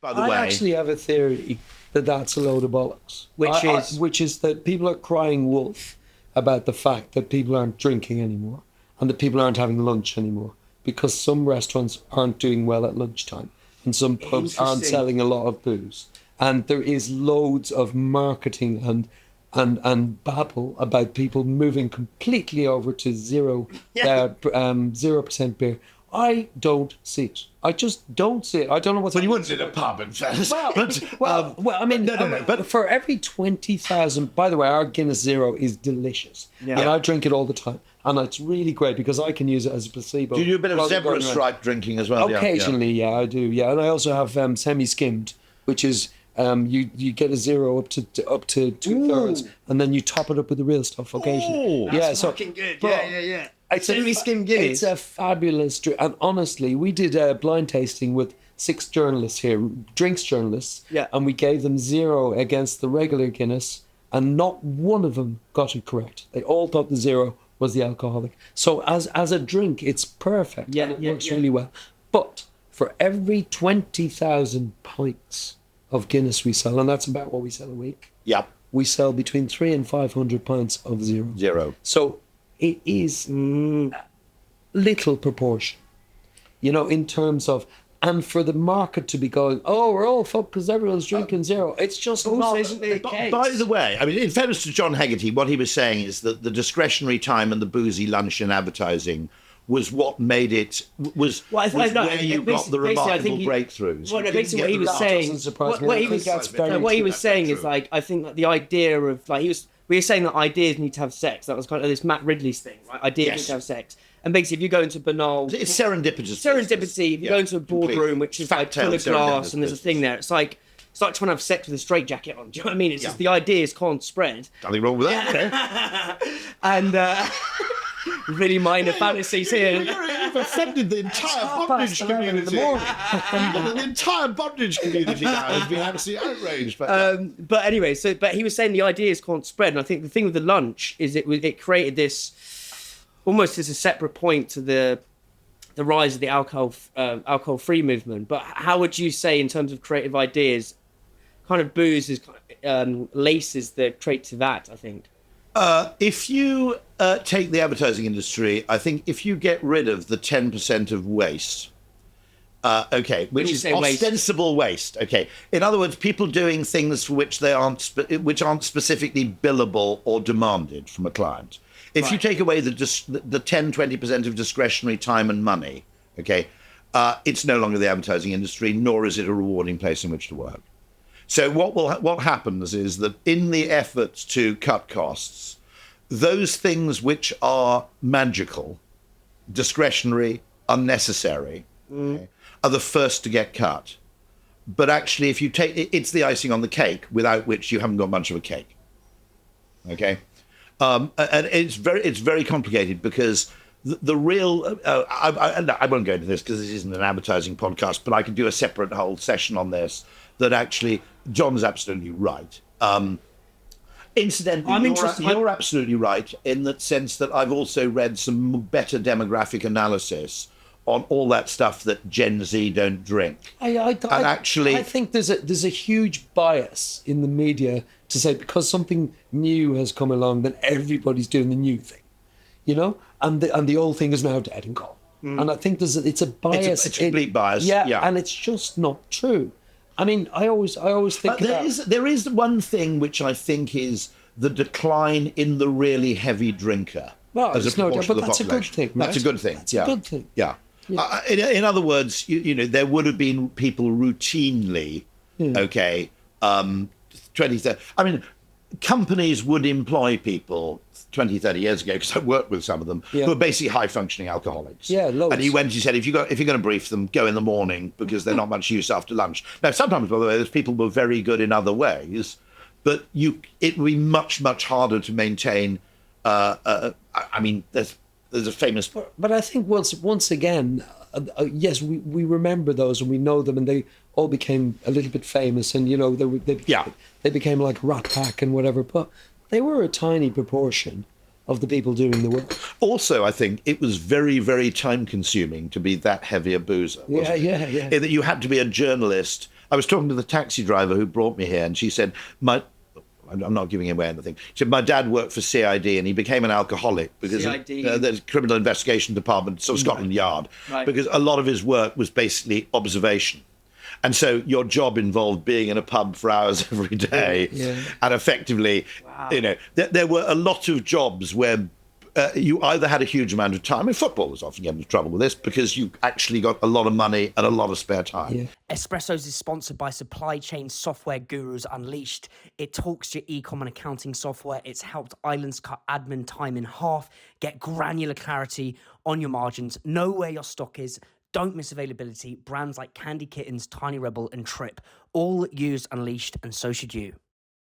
by the I way. actually have a theory that that's a load of bollocks. Which which is that people are crying wolf about the fact that people aren't drinking anymore and that people aren't having lunch anymore because some restaurants aren't doing well at lunchtime and some pubs aren't selling a lot of booze. And there is loads of marketing and babble about people moving completely over to 0% beer. I don't see it. I just don't see it. I don't know what's... Well, you wouldn't sit at a pub and I mean, but for every 20,000... By the way, our Guinness Zero is delicious. Yeah. And I drink it all the time. And it's really great because I can use it as a placebo. Do you do a bit of zebra stripe drinking as well? Occasionally, yeah, I do. Yeah, and I also have semi-skimmed, which is... you get a zero up to 2/3, and then you top it up with the real stuff occasionally. That's fucking good. Yeah. It's skim Guinness. It's a fabulous drink. And honestly, we did a blind tasting with 6 journalists here, drinks journalists, and we gave them 0 against the regular Guinness, and not one of them got it correct. They all thought the 0 was the alcoholic. So as a drink, it's perfect. Yeah, it works really well. But for every 20,000 pints of Guinness we sell, and that's about what we sell a week. Yep. We sell between 300 and 500 pints of zero. So it is little proportion, in terms of, and for the market to be going, we're all fucked because everyone's drinking zero. It's just not the case. By the way, I mean, in fairness to John Hegarty, what he was saying is that the discretionary time and the boozy lunch and advertising was what made it where you got the remarkable breakthroughs. Well, basically what he was saying, what he was saying is like, I think that the idea of like we were saying that ideas need to have sex. That was kind of this Matt Ridley's thing, right? Ideas need to have sex. And basically, if you go into banal... It's serendipity. If you go into a boardroom, which is like full of glass, and there's a thing there, it's like trying to have sex with a straitjacket on. Do you know what I mean? It's just the ideas can't spread. Nothing wrong with that. And... really minor fantasies here. You've offended the entire bondage community. The entire bondage community now has been absolutely outraged. But anyway, but he was saying the ideas can't spread, and I think the thing with the lunch is it created this almost as a separate point to the rise of the alcohol-free movement. But how would you say, in terms of creative ideas, kind of booze is laces the trait to that? I think. If you take the advertising industry, I think if you get rid of the 10% of waste, which is ostensible waste. Okay, in other words, people doing things for which which aren't specifically billable or demanded from a client. If you take away the 10-20% of discretionary time and money, it's no longer the advertising industry, nor is it a rewarding place in which to work. So what happens is that in the efforts to cut costs, those things which are magical, discretionary, unnecessary, are the first to get cut. But actually, if you take it's the icing on the cake, without which you haven't got much of a cake. Okay, and it's very complicated because the real I won't go into this because this isn't an advertising podcast, but I could do a separate whole session on this. That actually, John's absolutely right. Incidentally, you're absolutely right in the sense that I've also read some better demographic analysis on all that stuff that Gen Z don't drink. I think there's a huge bias in the media to say because something new has come along, then everybody's doing the new thing, and the old thing is now dead and gone. And I think it's a bias. It's a complete bias. Yeah, and it's just not true. I mean, I always think there is one thing which I think is the decline in the really heavy drinker. Well, as a proportion of the population. That's a good thing. Right? That's a good thing. That's a good thing. Yeah. In other words, there would have been people routinely, 20, 30. I mean, companies would employ people 20, 30 years ago, because I worked with some of them, who are basically high-functioning alcoholics. Yeah, loads. And he said, if you're going to brief them, go in the morning, because they're not much use after lunch. Now, sometimes, by the way, those people were very good in other ways, but it would be much, much harder to maintain. I mean, there's a famous... But I think once again, yes, we remember those and we know them, and they all became a little bit famous, and, they became like Rat Pack and whatever, but they were a tiny proportion of the people doing the work. Also, I think it was very, very time-consuming to be that heavy a boozer. Yeah. That you had to be a journalist I was talking to the taxi driver who brought me here, and she said, I'm not giving away anything. She said, my dad worked for CID and he became an alcoholic because the Criminal Investigation Department, so Scotland Yard, because a lot of his work was basically observation. And so your job involved being in a pub for hours every day. And effectively, there were a lot of jobs where you either had a huge amount of time. I mean, football was often getting into trouble with this because you actually got a lot of money and a lot of spare time. Espressos is sponsored by supply chain software gurus Unleashed. It talks to your e-com and accounting software. It's helped Islands cut admin time in half, get granular clarity on your margins, know where your stock is, don't miss availability. Brands like Candy Kittens, Tiny Rebel and Trip all use Unleashed, and so should you.